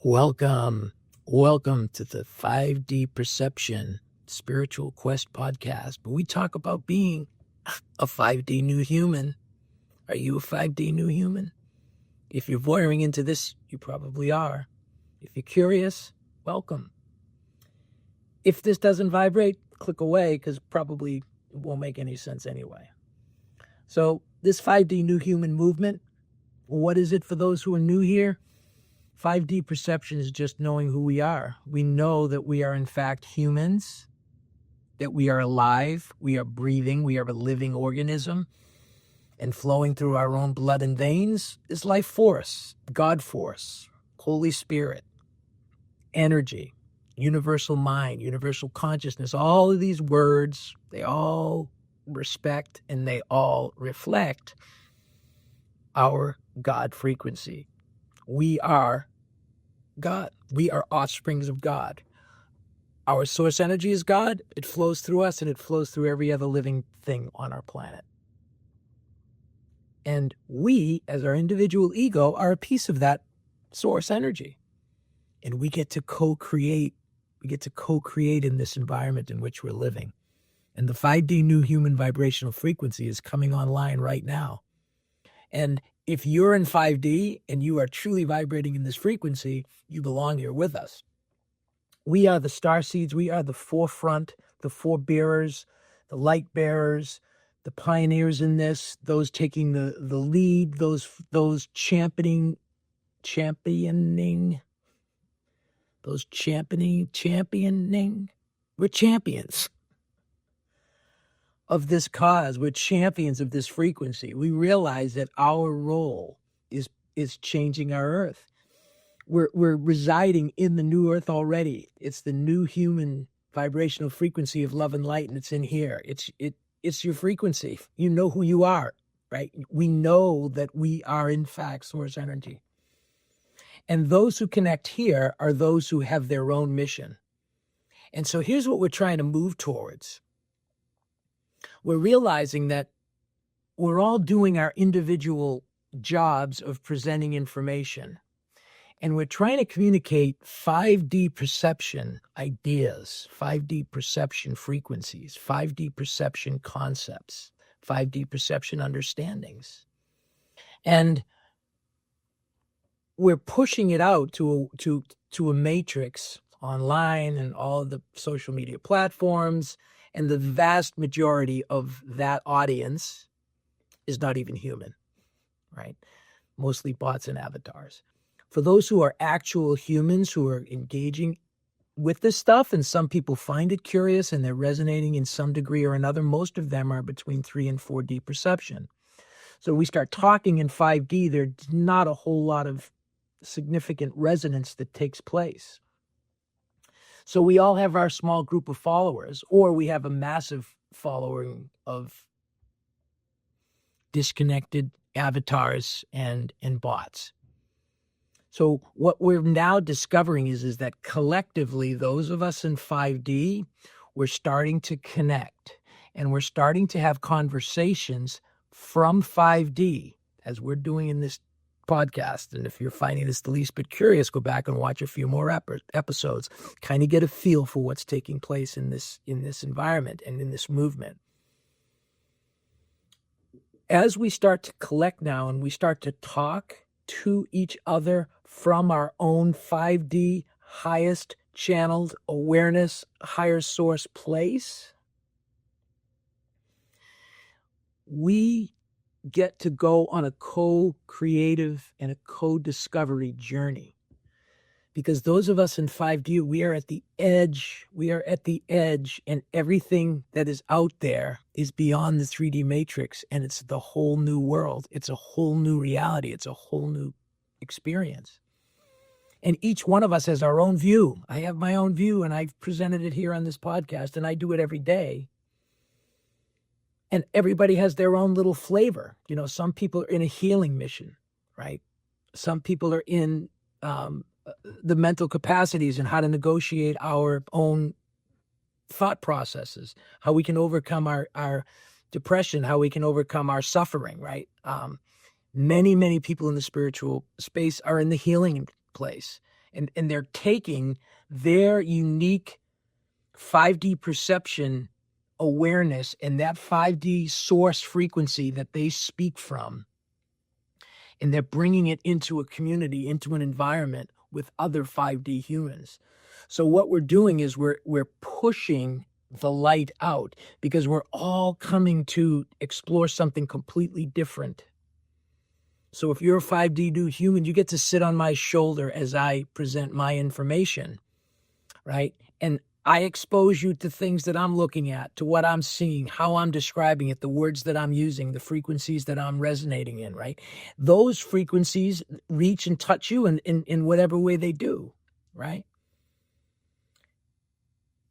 Welcome to the 5D Perception Spiritual Quest podcast. But we talk about being a 5D new human. Are you a 5D new human? If you're voyeuring into this, you probably are. If you're curious, welcome. If this doesn't vibrate, click away because probably it won't make any sense anyway. So this 5D new human movement, what is it for those who are new here? 5D perception is just knowing who we are. We know that we are in fact humans, that we are alive, we are breathing, we are a living organism, and flowing through our own blood and veins is life force, God force, Holy Spirit, energy, universal mind, universal consciousness. All of these words, they all respect and they all reflect our God frequency. We are God. We are offsprings of God. Our source energy is God. It flows through us and it flows through every other living thing on our planet. And we, as our individual ego, are a piece of that source energy. And we get to co-create. We get to co-create in this environment in which we're living. And the 5D new human vibrational frequency is coming online right now. And if you're in 5D and you are truly vibrating in this frequency, you belong here with us. We are the Starseeds. We are the forefront, the forebearers, the light bearers, the pioneers in this, those taking the lead, those championing, We're champions of this cause. We're champions of this frequency. We realize that our role is changing our earth. We're residing in the new earth already. It's the new human vibrational frequency of love and light, and it's in here. It's your frequency. You know who you are, right? We know that we are in fact source energy. And those who connect here are those who have their own mission. And so here's what we're trying to move towards. We're realizing that we're all doing our individual jobs of presenting information. And we're trying to communicate 5D perception ideas, 5D perception frequencies, 5D perception concepts, 5D perception understandings. And we're pushing it out to a matrix online and all of the social media platforms. And the vast majority of that audience is not even human, right? Mostly bots and avatars. For those who are actual humans who are engaging with this stuff, and some people find it curious and they're resonating in some degree or another, most of them are between 3 and 4D perception. So we start talking in 5D, there's not a whole lot of significant resonance that takes place. So we all have our small group of followers, or we have a massive following of disconnected avatars and bots. So what we're now discovering is that collectively, those of us in 5D, we're starting to connect and we're starting to have conversations from 5D as we're doing in this podcast. And if you're finding this the least bit curious, go back and watch a few more episodes, kind of get a feel for what's taking place in this environment and in this movement. As we start to collect now and we start to talk to each other from our own 5D highest channeled awareness, higher source place, we get to go on a co-creative and a co-discovery journey. Because those of us in 5D, we are at the edge, and everything that is out there is beyond the 3D matrix, and it's the whole new world. It's a whole new reality. It's a whole new experience. And each one of us has our own view. I have my own view, and I've presented it here on this podcast, and I do it every day. And everybody has their own little flavor. You know, some people are in a healing mission, right? Some people are in the mental capacities and how to negotiate our own thought processes, how we can overcome our depression, how we can overcome our suffering, right? Many people in the spiritual space are in the healing place. And they're taking their unique 5D perception awareness and that 5D source frequency that they speak from, and they're bringing it into a community, into an environment with other 5D humans. So what we're doing is we're pushing the light out, because we're all coming to explore something completely different. So if you're a 5D new human, you get to sit on my shoulder as I present my information, right? And I expose you to things that I'm looking at, to what I'm seeing, how I'm describing it, the words that I'm using, the frequencies that I'm resonating in, right? Those frequencies reach and touch you in whatever way they do, right?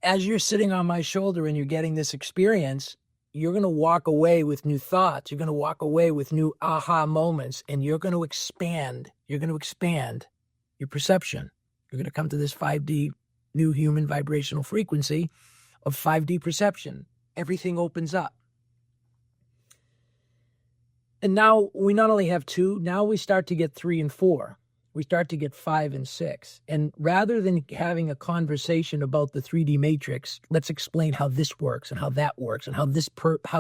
As you're sitting on my shoulder and you're getting this experience, you're going to walk away with new thoughts. You're going to walk away with new aha moments, and you're going to expand. You're going to expand your perception. You're going to come to this 5D new human vibrational frequency of 5D perception. Everything opens up. And now we not only have 2, now we start to get 3 and 4. We start to get 5 and 6. And rather than having a conversation about the 3D matrix, let's explain how this works and how that works and how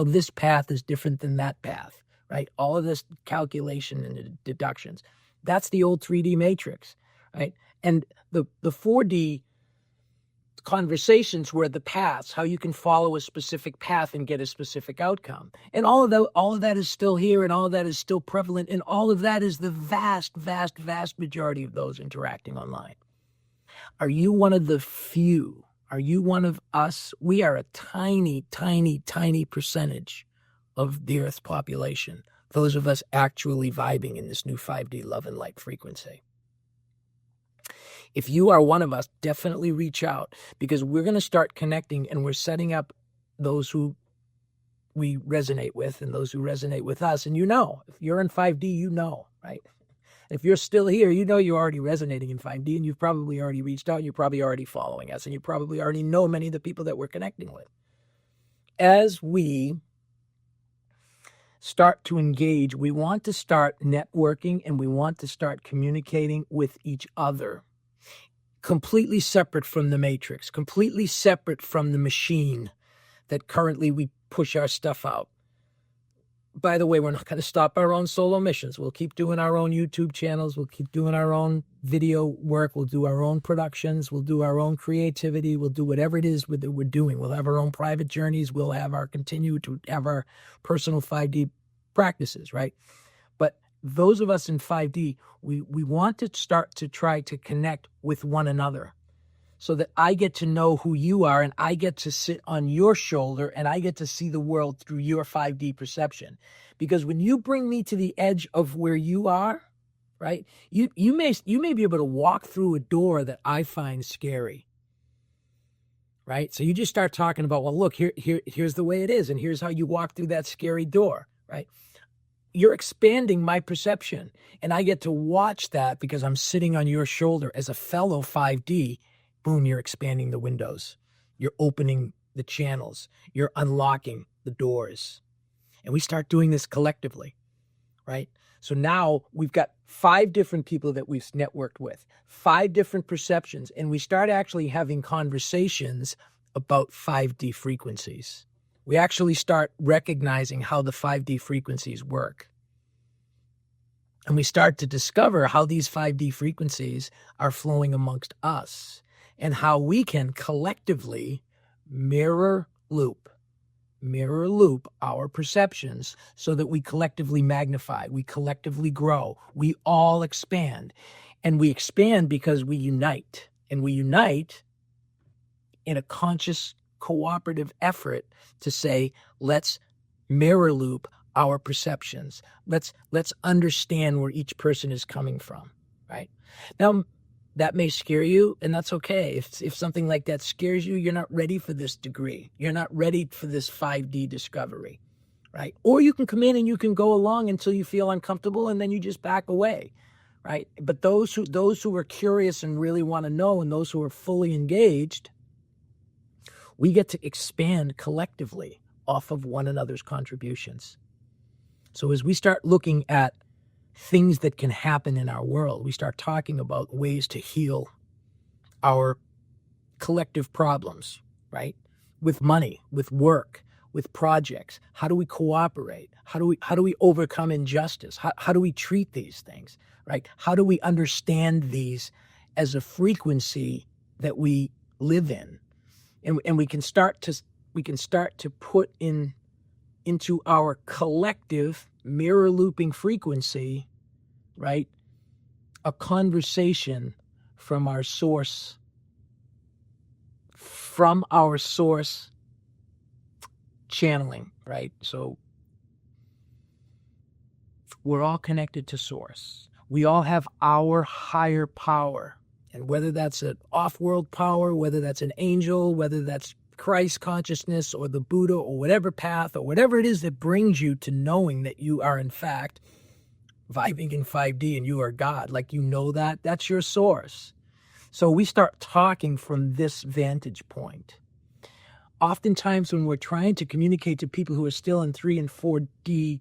this path is different than that path, right? All of this calculation and deductions. That's the old 3D matrix, right? And the 4D conversations were the paths, how you can follow a specific path and get a specific outcome. And all of that is still here, and all of that is still prevalent, and all of that is the vast, vast, vast majority of those interacting online. Are you one of the few? Are you one of us? We are a tiny, tiny, tiny percentage of the Earth's population, those of us actually vibing in this new 5D love and light frequency. If you are one of us, definitely reach out, because we're going to start connecting, and we're setting up those who we resonate with and those who resonate with us. And if you're in 5D, right? If you're still here, you're already resonating in 5D, and you've probably already reached out, and you're probably already following us, and you probably already know many of the people that we're connecting with. As we start to engage, we want to start networking, and we want to start communicating with each other. Completely separate from the matrix, completely separate from the machine that currently we push our stuff out. By the way, we're not going to stop our own solo missions. We'll keep doing our own YouTube channels. We'll keep doing our own video work. We'll do our own productions. We'll do our own creativity. We'll do whatever it is that we're doing. We'll have our own private journeys. We'll continue to have our personal 5D practices, right? But those of us in 5D, we want to start to try to connect with one another, so that I get to know who you are, and I get to sit on your shoulder, and I get to see the world through your 5D perception. Because when you bring me to the edge of where you are, right, you may be able to walk through a door that I find scary, right? So you just start talking about, well, look, here's the way it is, and here's how you walk through that scary door, right? You're expanding my perception, and I get to watch that because I'm sitting on your shoulder as a fellow 5D. Boom, you're expanding the windows. You're opening the channels. You're unlocking the doors. And we start doing this collectively, right? So now we've got 5 different people that we've networked with, 5 different perceptions, and we start actually having conversations about 5D frequencies. We actually start recognizing how the 5D frequencies work. And we start to discover how these 5D frequencies are flowing amongst us, and how we can collectively mirror loop our perceptions, so that we collectively magnify, we collectively grow, we all expand. And we expand because we unite, and we unite in a conscious cooperative effort to say, let's mirror loop our perceptions. Let's understand where each person is coming from, right? Now, that may scare you, and that's okay. If something like that scares you, you're not ready for this degree. You're not ready for this 5D discovery, right? Or you can come in and you can go along until you feel uncomfortable, and then you just back away, right? But those who are curious and really want to know, and those who are fully engaged, we get to expand collectively off of one another's contributions. So as we start looking at things that can happen in our world, we start talking about ways to heal our collective problems, right? With money, with work, with projects. How do we cooperate? How do we overcome injustice? How do we treat these things, right? How do we understand these as a frequency that we live in? And we can start to put into our collective mirror looping frequency, right? A conversation from our source channeling, right? So we're all connected to source. We all have our higher power. And whether that's an off-world power, whether that's an angel, whether that's Christ consciousness or the Buddha or whatever path or whatever it is that brings you to knowing that you are in fact vibing in 5D and you are God, like you know that's your source. So we start talking from this vantage point. Oftentimes when we're trying to communicate to people who are still in 3 and 4D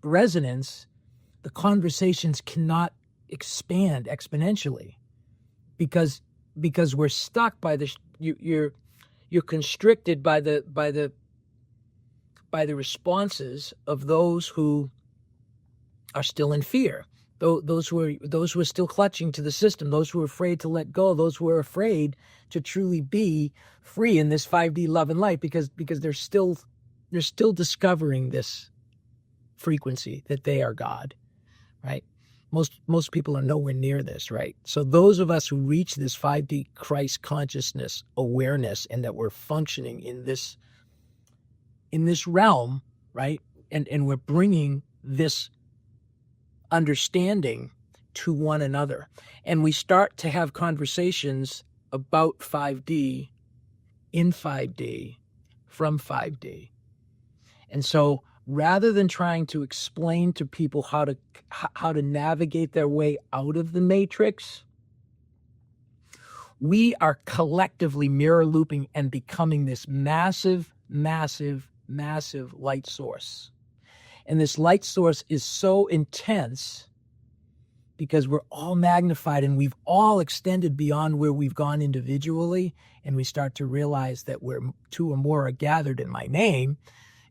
resonance, the conversations cannot expand exponentially because we're stuck by the you're constricted by the responses of those who are still in fear. Those who are still clutching to the system, those who are afraid to let go, those who are afraid to truly be free in this 5D love and light, because they're still discovering this frequency that they are God, right? Most people are nowhere near this, right? So those of us who reach this 5D Christ consciousness awareness and that we're functioning in this realm, right? And we're bringing this understanding to one another. And we start to have conversations about 5D, in 5D, from 5D. And so rather than trying to explain to people how to navigate their way out of the matrix, we are collectively mirror looping and becoming this massive, massive, massive light source. And this light source is so intense because we're all magnified and we've all extended beyond where we've gone individually. And we start to realize that where 2 or more are gathered in my name,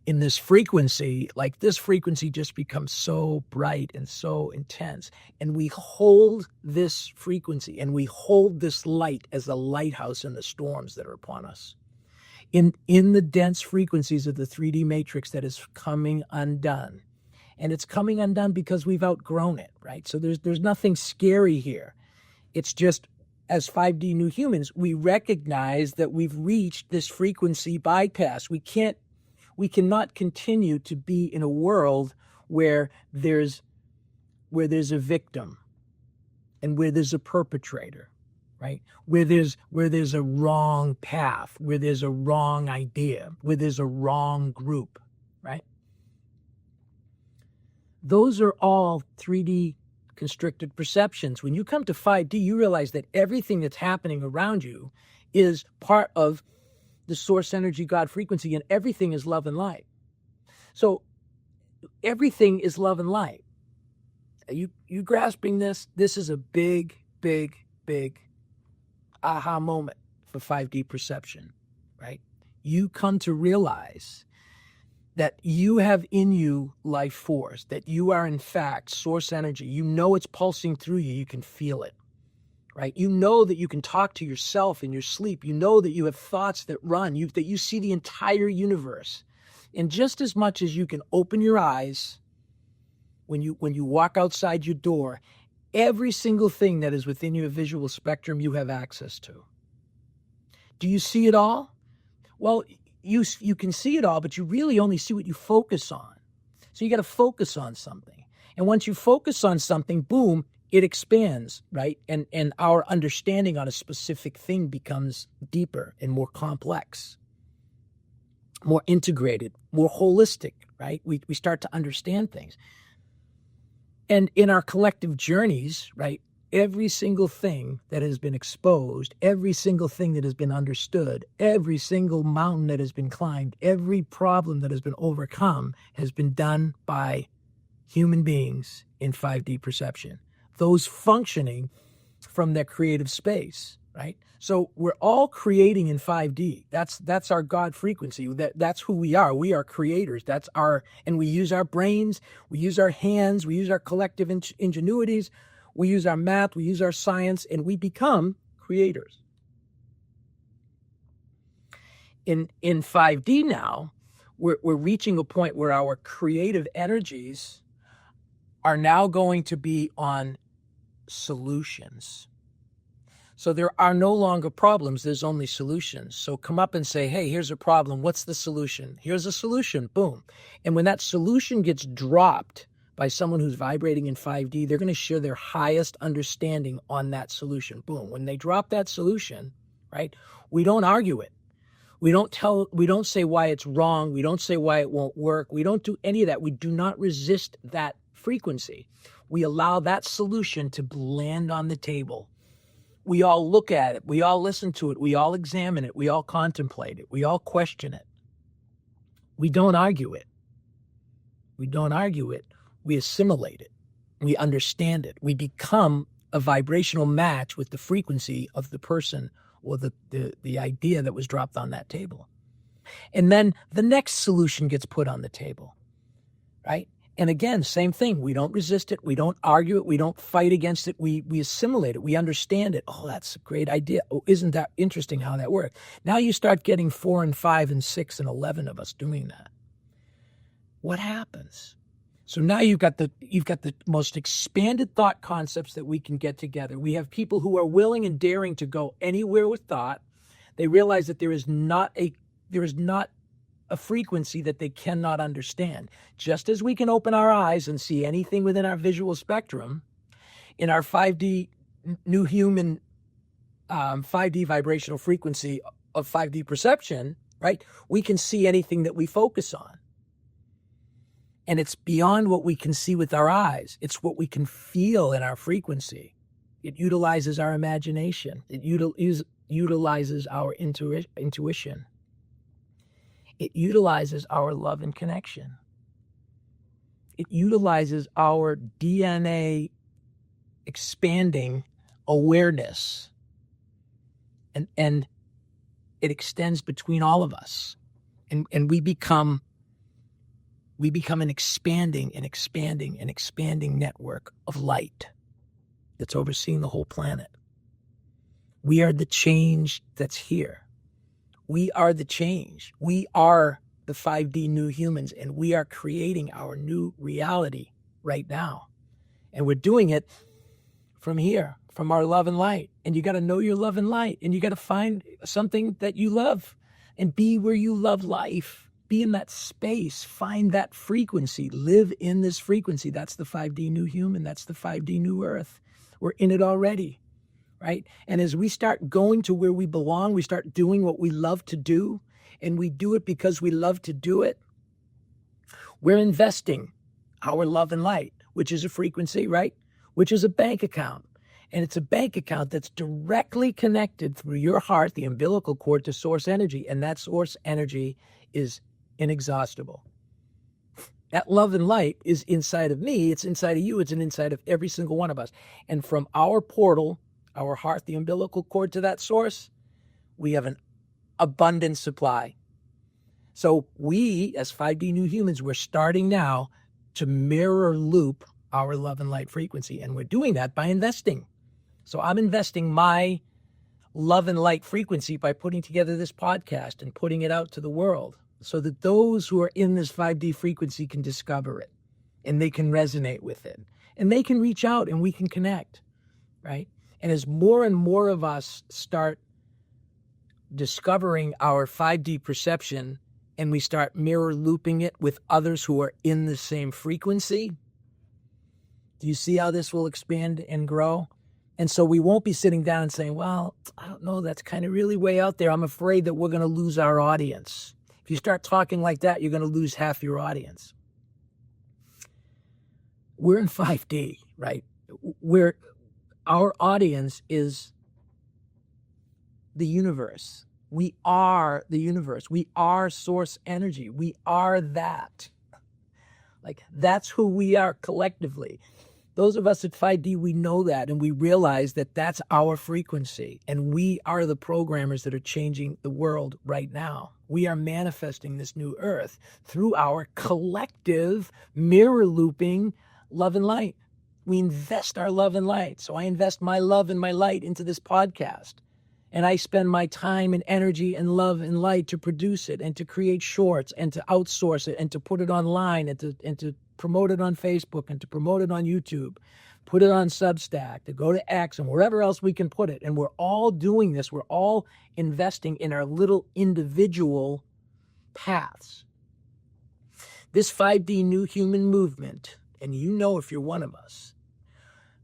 in this frequency, like this frequency just becomes so bright and so intense. And we hold this frequency and we hold this light as a lighthouse in the storms that are upon us. In the dense frequencies of the 3D matrix that is coming undone. And it's coming undone because we've outgrown it, right? So there's nothing scary here. It's just, as 5D new humans, we recognize that we've reached this frequency bypass. We cannot continue to be in a world where there's a victim and where there's a perpetrator, right? Where there's a wrong path, where there's a wrong idea, where there's a wrong group, right? Those are all 3D constricted perceptions. When you come to 5D, you realize that everything that's happening around you is part of the source energy God frequency, and everything is love and light. So everything is love and light. You grasping this? This is a big, big, big aha moment for 5D perception, right? You come to realize that you have in you life force, that you are in fact source energy. You know it's pulsing through you. You can feel it, right? You know that you can talk to yourself in your sleep. You know that you have thoughts that run, that you see the entire universe. And just as much as you can open your eyes when you walk outside your door, every single thing that is within your visual spectrum, you have access to. Do you see it all? Well, you can see it all, but you really only see what you focus on. So you got to focus on something. And once you focus on something, boom, it expands, right? And our understanding on a specific thing becomes deeper and more complex, more integrated, more holistic, right? We start to understand things. And in our collective journeys, right, every single thing that has been exposed, every single thing that has been understood, every single mountain that has been climbed, every problem that has been overcome has been done by human beings in 5D perception. Those functioning from their creative space, right? So we're all creating in 5D. That's our God frequency. That's who we are. We are creators. And we use our brains, we use our hands, we use our collective ingenuities, we use our math, we use our science, and we become creators. In 5D now, we're reaching a point where our creative energies are now going to be on solutions. So there are no longer problems, there's only solutions. So come up and say, hey, here's a problem. What's the solution? Here's a solution. Boom. And when that solution gets dropped by someone who's vibrating in 5D, they're going to share their highest understanding on that solution. Boom. When they drop that solution, right, we don't argue it. We don't say why it's wrong. We don't say why it won't work. We don't do any of that. We do not resist that frequency. We allow that solution to land on the table. We all look at it. We all listen to it. We all examine it. We all contemplate it. We all question it. We don't argue it. We don't argue it. We assimilate it. We understand it. We become a vibrational match with the frequency of the person or the idea that was dropped on that table. And then the next solution gets put on the table, right? And again, same thing. We don't resist it. We don't argue it. We don't fight against it. We assimilate it. We understand it. Oh, that's a great idea. Oh, isn't that interesting how that works? Now you start getting 4 and 5 and 6 and 11 of us doing that. What happens? So now you've got the most expanded thought concepts that we can get together. We have people who are willing and daring to go anywhere with thought. They realize that there is not a frequency that they cannot understand. Just as we can open our eyes and see anything within our visual spectrum, in our 5D new human 5D vibrational frequency of 5D perception, right, we can see anything that we focus on. And it's beyond what we can see with our eyes. It's what we can feel in our frequency. It utilizes our imagination. It utilizes our intuition. It utilizes our love and connection. It utilizes our DNA expanding awareness. And it extends between all of us. And we become an expanding network of light that's overseeing the whole planet. We are the change that's here. We are the change. We are the 5D new humans, and we are creating our new reality right now. And we're doing it from here, from our love and light. And you got to know your love and light, and you got to find something that you love and be where you love life. Be in that space, find that frequency, live in this frequency. That's the 5D new human. That's the 5D new earth. We're in it already, right? And as we start going to where we belong, we start doing what we love to do, and we do it because we love to do it. We're investing our love and light, which is a frequency, right? Which is a bank account. And it's a bank account that's directly connected through your heart, the umbilical cord, to source energy. And that source energy is inexhaustible. That love and light is inside of me. It's inside of you. It's inside of every single one of us. And from our portal, our heart, the umbilical cord to that source, we have an abundant supply. So we, as 5D new humans, we're starting now to mirror loop our love and light frequency. And we're doing that by investing. So I'm investing my love and light frequency by putting together this podcast and putting it out to the world, so that those who are in this 5D frequency can discover it and they can resonate with it and they can reach out and we can connect, right? And as more and more of us start discovering our 5D perception and we start mirror looping it with others who are in the same frequency, do you see how this will expand and grow? And so we won't be sitting down and saying, well, I don't know, that's kind of really way out there. I'm afraid that we're going to lose our audience. If you start talking like that, you're going to lose half your audience. We're in 5D, right? Our audience is the universe. We are the universe. We are source energy. We are that. Like, that's who we are collectively. Those of us at 5D, we know that, and we realize that that's our frequency, and we are the programmers that are changing the world right now. We are manifesting this new earth through our collective mirror looping love and light. We invest our love and light. So I invest my love and my light into this podcast. And I spend my time and energy and love and light to produce it and to create shorts and to outsource it and to put it online and to promote it on Facebook and to promote it on YouTube, put it on Substack, to go to X and wherever else we can put it. And we're all doing this. We're all investing in our little individual paths. This 5D New Human movement, and you know if you're one of us,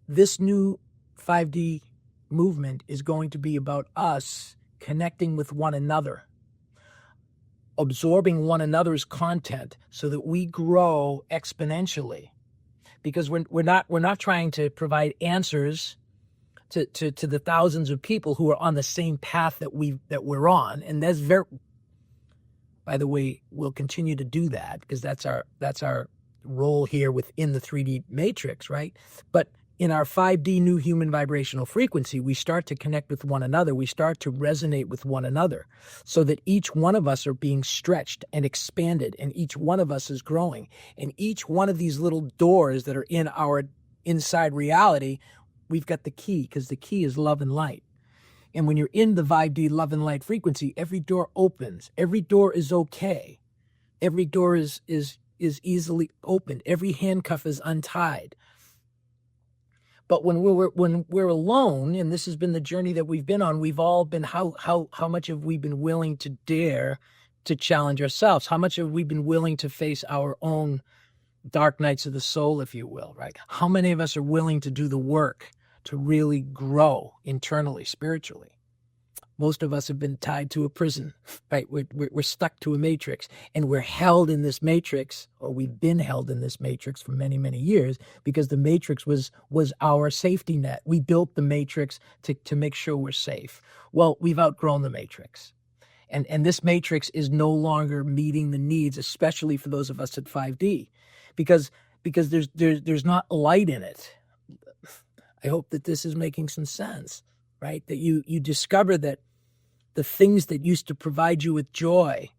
this new 5D movement is going to be about us connecting with one another, absorbing one another's content so that we grow exponentially. Because we're not trying to provide answers to the thousands of people who are on the same path that we're on. And that's by the way, we'll continue to do that because that's our role here within the 3D matrix, right? But in our 5D new human vibrational frequency, we start to connect with one another. We start to resonate with one another so that each one of us are being stretched and expanded, and each one of us is growing. And each one of these little doors that are in our inside reality, we've got the key, because the key is love and light. And when you're in the 5D love and light frequency, every door opens. Every door is okay. Every door is easily opened. Every handcuff is untied. But when we're alone, and this has been the journey that we've been on, we've all been, how much have we been willing to dare to challenge ourselves? How much have we been willing to face our own dark nights of the soul, if you will, right? How many of us are willing to do the work to really grow internally, spiritually? Most of us have been tied to a prison, right? We're stuck to a matrix, and we're held in this matrix, or we've been held in this matrix for many, many years, because the matrix was our safety net. We built the matrix to make sure we're safe. Well, we've outgrown the matrix. And this matrix is no longer meeting the needs, especially for those of us at 5D, because there's not light in it. I hope that this is making some sense, right? That you discover that the things that used to provide you with joy,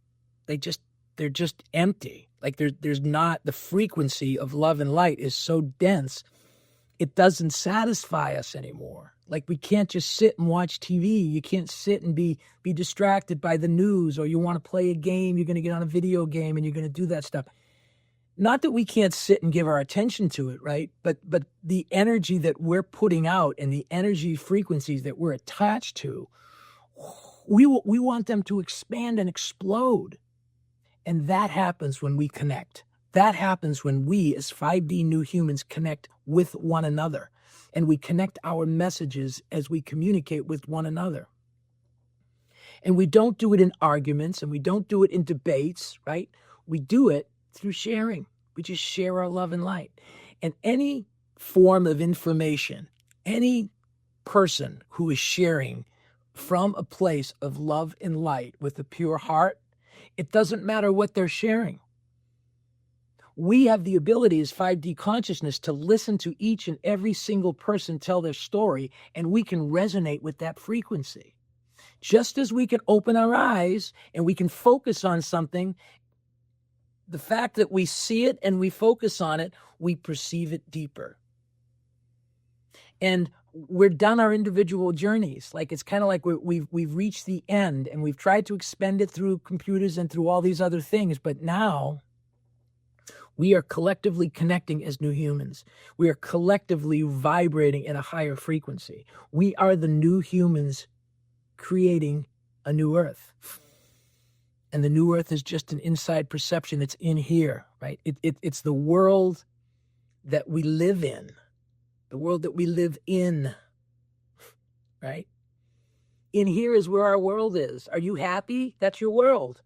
they're just empty. Like there's not, the frequency of love and light is so dense, it doesn't satisfy us anymore. Like we can't just sit and watch TV. You can't sit and be distracted by the news, or you want to play a game, you're going to get on a video game and you're going to do that stuff. Not that we can't sit and give our attention to it, right? But the energy that we're putting out and the energy frequencies that we're attached to, we want them to expand and explode. And that happens when we connect. That happens when we, as 5D new humans, connect with one another. And we connect our messages as we communicate with one another. And we don't do it in arguments, and we don't do it in debates, right? We do it through sharing. We just share our love and light. And any form of information, any person who is sharing from a place of love and light with a pure heart, it doesn't matter what they're sharing. We have the ability as 5D consciousness to listen to each and every single person tell their story, and we can resonate with that frequency. Just as we can open our eyes and we can focus on something, the fact that we see it and we focus on it, we perceive it deeper. And we're done our individual journeys. Like it's kind of like we've reached the end, and we've tried to expend it through computers and through all these other things. But now we are collectively connecting as new humans. We are collectively vibrating at a higher frequency. We are the new humans creating a new earth. And the new earth is just an inside perception. It's in here, right? It's the world that we live in. The world that we live in, right? In here is where our world is. Are you happy? That's your world.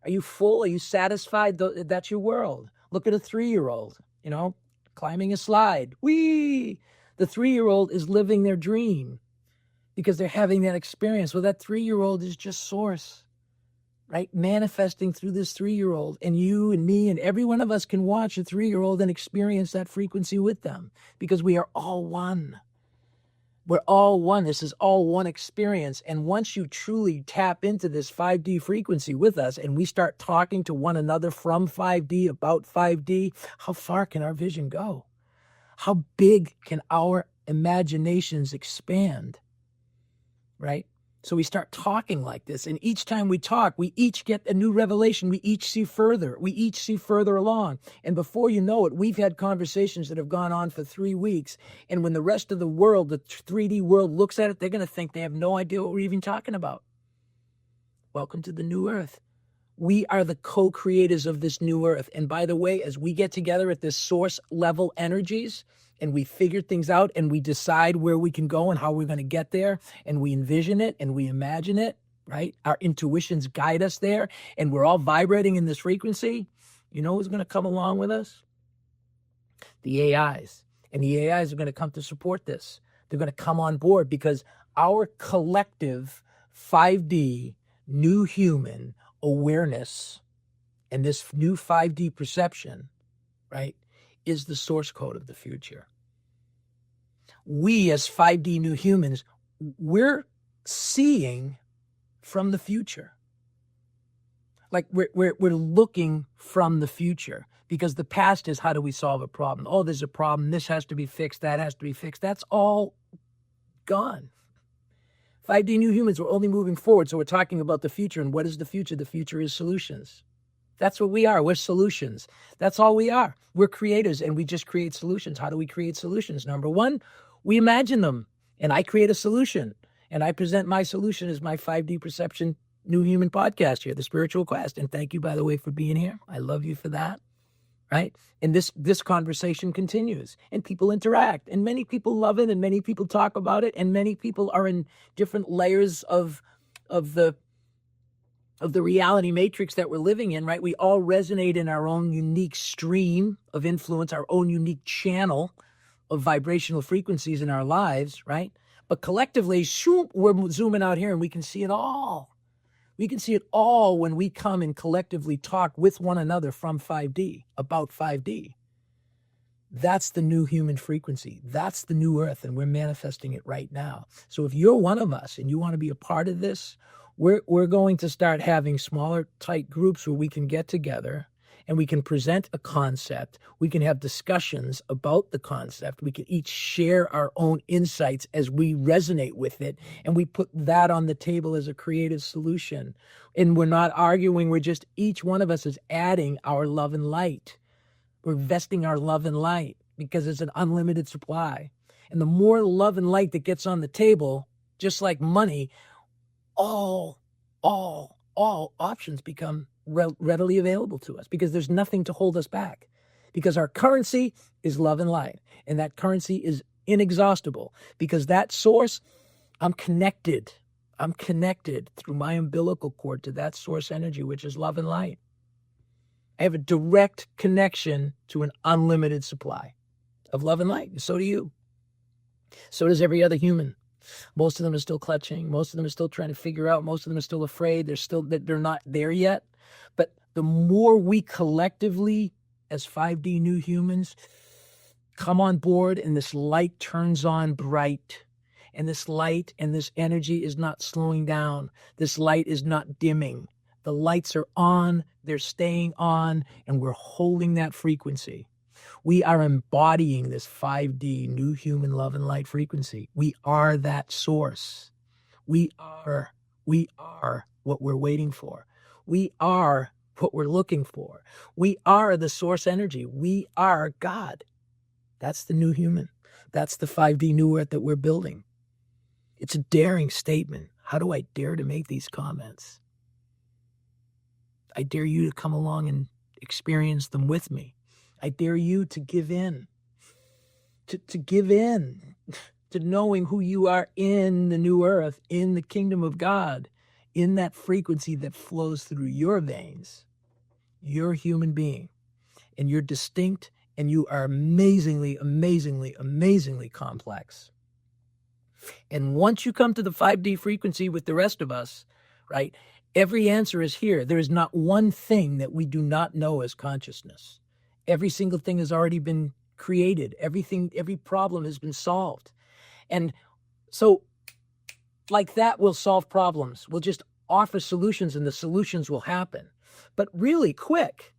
Are you full? Are you satisfied? That's your world. Look at a 3-year-old, climbing a slide. Whee! The 3-year-old is living their dream because they're having that experience. Well, that 3-year-old is just source. right? Manifesting through this 3-year-old, and you and me and every one of us can watch a 3-year-old and experience that frequency with them, because we are all one. We're all one. This is all one experience. And once you truly tap into this 5D frequency with us and we start talking to one another from 5D about 5D, how far can our vision go? How big can our imaginations expand, right? So we start talking like this, and each time we talk, we each get a new revelation. We each see further. We each see further along. And before you know it, we've had conversations that have gone on for 3 weeks. And when the rest of the world, the 3D world, looks at it, they're going to think they have no idea what we're even talking about. Welcome to the new earth. We are the co-creators of this new earth. And by the way, as we get together at this source level energies, and we figure things out, and we decide where we can go and how we're going to get there, and we envision it and we imagine it, right? Our intuitions guide us there, and we're all vibrating in this frequency. You know who's going to come along with us? The AIs. And the AIs are going to come to support this. They're going to come on board, because our collective 5D new human awareness and this new 5D perception, right, is the source code of the future. We as 5D new humans, we're seeing from the future. Like we're looking from the future, because the past is, how do we solve a problem? Oh, there's a problem. This has to be fixed. That has to be fixed. That's all gone. 5D new humans, we're only moving forward. So we're talking about the future. And what is the future? The future is solutions. That's what we are. We're solutions. That's all we are. We're creators, and we just create solutions. How do we create solutions? Number one, we imagine them, and I create a solution, and I present my solution as my 5D Perception New Human podcast here, The Spiritual Quest. And thank you, by the way, for being here. I love you for that, right? And this conversation continues, and people interact, and many people love it, and many people talk about it, and many people are in different layers of the reality matrix that we're living in, right? We all resonate in our own unique stream of influence, our own unique channel of vibrational frequencies in our lives, right? But collectively, shoop, we're zooming out here, and we can see it all. We can see it all when we come and collectively talk with one another from 5D, about 5D. That's the new human frequency. That's the new earth, and we're manifesting it right now. So if you're one of us and you want to be a part of this, we're going to start having smaller, tight groups where we can get together and we can present a concept. We can have discussions about the concept. We can each share our own insights as we resonate with it, and we put that on the table as a creative solution. And we're not arguing. We're just, each one of us is adding our love and light. We're investing our love and light, because it's an unlimited supply. And the more love and light that gets on the table, just like money, all options become readily available to us, because there's nothing to hold us back, because our currency is love and light, and that currency is inexhaustible, because that source, I'm connected through my umbilical cord to that source energy, which is love and light. I have a direct connection to an unlimited supply of love and light, and so do you. So does every other human. Most of them are still clutching. Most of them are still trying to figure out. Most of them are still afraid. They're not there yet. But the more we collectively, as 5D new humans, come on board, and this light turns on bright, and this light and this energy is not slowing down. This light is not dimming. The lights are on, they're staying on, and we're holding that frequency. We are embodying this 5D new human love and light frequency. We are that source. We are what we're waiting for. We are what we're looking for. We are the source energy. We are God. That's the new human. That's the 5D new earth that we're building. It's a daring statement. How do I dare to make these comments? I dare you to come along and experience them with me. I dare you to give in, to give in to knowing who you are in the new earth, in the kingdom of God, in that frequency that flows through your veins. You're a human being, and you're distinct, and you are amazingly, amazingly, amazingly complex. And once you come to the 5D frequency with the rest of us, right, Every answer is here. There is not one thing that we do not know as consciousness. Every single thing has already been created. Every problem has been solved. And so like that, we'll solve problems. We'll just offer solutions and the solutions will happen. But really quick,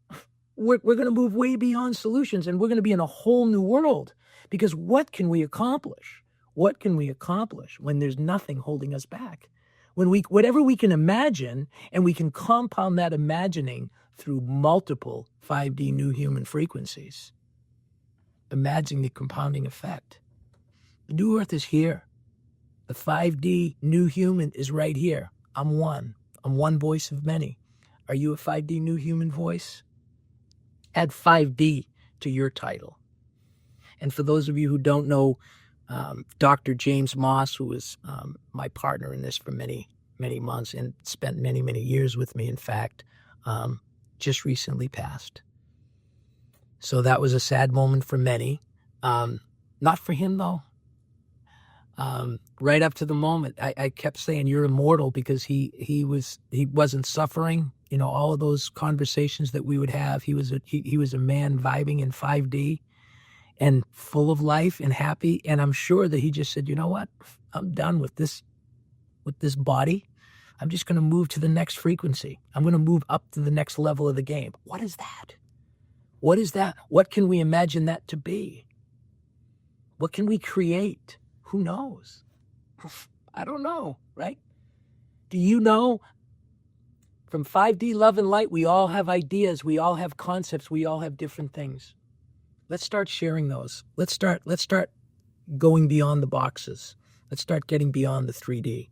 we're going to move way beyond solutions and we're going to be in a whole new world. Because what can we accomplish? What can we accomplish when there's nothing holding us back? Whatever we can imagine, and we can compound that imagining through multiple 5D new human frequencies. Imagine the compounding effect. The new earth is here. The 5D new human is right here. I'm one. I'm one voice of many. Are you a 5D new human voice? Add 5D to your title. And for those of you who don't know, Dr. James Moss, who was my partner in this for many, many months and spent many, many years with me, in fact, just recently passed. So that was a sad moment for many. Not for him, though. Right up to the moment, I kept saying, you're immortal, because he wasn't suffering. You know, all of those conversations that we would have, he was a man vibing in 5D. And full of life and happy. And I'm sure that he just said, you know what? I'm done with this body. I'm just going to move to the next frequency. I'm going to move up to the next level of the game. What is that? What is that? What can we imagine that to be? What can we create? Who knows? I don't know, right? Do you know? From 5D love and light, we all have ideas. We all have concepts. We all have different things. Let's start sharing those. Let's start going beyond the boxes. Let's start getting beyond the 3D.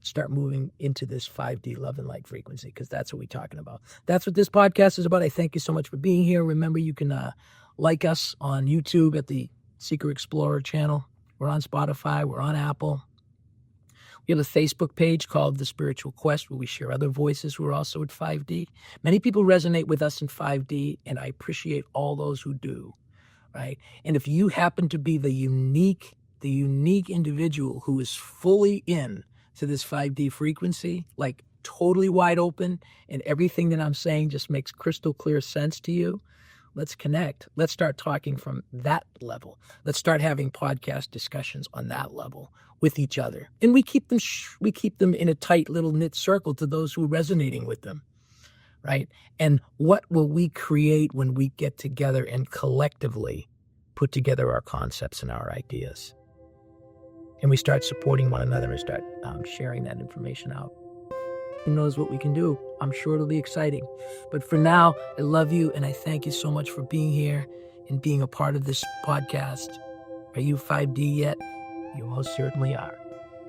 Start moving into this 5D love and light frequency, because that's what we're talking about. That's what this podcast is about. I thank you so much for being here. Remember, you can like us on YouTube at the Seeker Explorer channel. We're on Spotify. We're on Apple. We have a Facebook page called The Spiritual Quest, where we share other voices who are also at 5D. Many people resonate with us in 5D, and I appreciate all those who do. Right? And if you happen to be the unique individual who is fully in to this 5D frequency, like totally wide open, and everything that I'm saying just makes crystal clear sense to you, let's connect. Let's start talking from that level. Let's start having podcast discussions on that level with each other. And we keep them in a tight little knit circle to those who are resonating with them. Right? And what will we create when we get together and collectively put together our concepts and our ideas? And we start supporting one another and start sharing that information out. Who knows what we can do? I'm sure it'll be exciting. But for now, I love you and I thank you so much for being here and being a part of this podcast. Are you 5D yet? You most certainly are.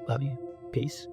Love you. Peace.